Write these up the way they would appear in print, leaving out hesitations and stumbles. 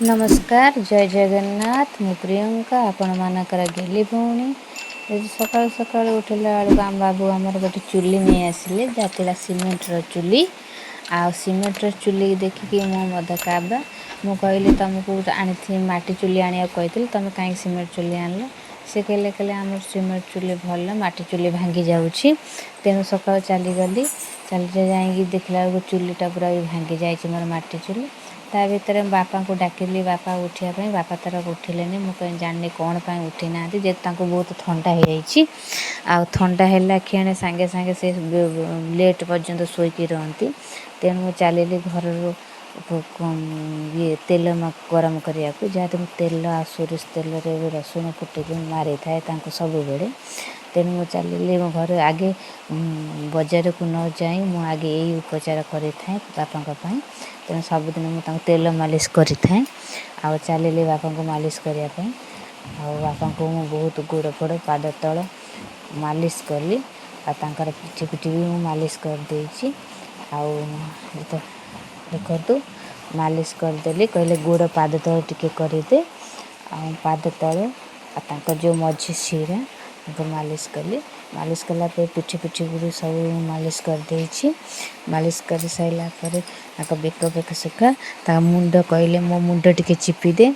नमस्कार जय जगन्नाथ मु प्रियंका आपण मानकर गेली भौणी सकाल सकाल उठला बेलू आम बाबू आमर गोटे चुली नहीं आसिले जाता सीमेंटर चुली आ सीमेंटर चुली देखिकी मो मद काबा मु कहली तुमको आनी माटी चुली आने कही तुम कहीं सीमेंट चुली आनल से कहले आम सीमेंट चुली भल माटी चुली भांगी जाऊँगी तेणु सकाल चलीगली चली जा देखला चुलीटा पूरा भी भांगी जाइए मोर माटी चुली ता भर बापा को डाकिली बापा उठापी बापा तार उठिले मुझे जानी कौन पर उठी ना जेहेतु बहुत ठंडा हो जाइए ठंडा है क्षण सांगे सांगे से लेट पर्यंत शोक रही तेणु मुझे चलिली घर ये तेल गरम करने को जहाँ तेल आ सोरिष तेल रसुण फुटे मारी थाए सब बेले तेणु मुझे चलिली मो घर आगे बजार को न जाई मु आगे यही उपचार करें बापा तेणु सबुदिन मुझे तेल मालिश करें आ चलिली बापा को मालिश करने बापा को मु बहुत गोड़ फोड़ पाद तल मालिश कली आर पिठी पिठी भी मु मालिश कर देछि तो देखु मालिश करदेली कहले गोड़ पाद तल टिके करदे पाद तल जो मझी शिरा मालिश कली मालिश कला पिठी पिठी गुड़ी सब मालिश कर देछि मालिश कर सारापर बेक बेक सुखा मुंड कहले मो मुंड टिके चिपी दे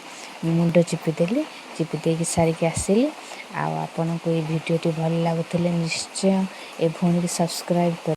मुंड चिपीदेली चिपी देकी सारिकी आसिली आपण को ये वीडियो भल लगुले निश्चय ए भौणी सब्सक्राइब कर।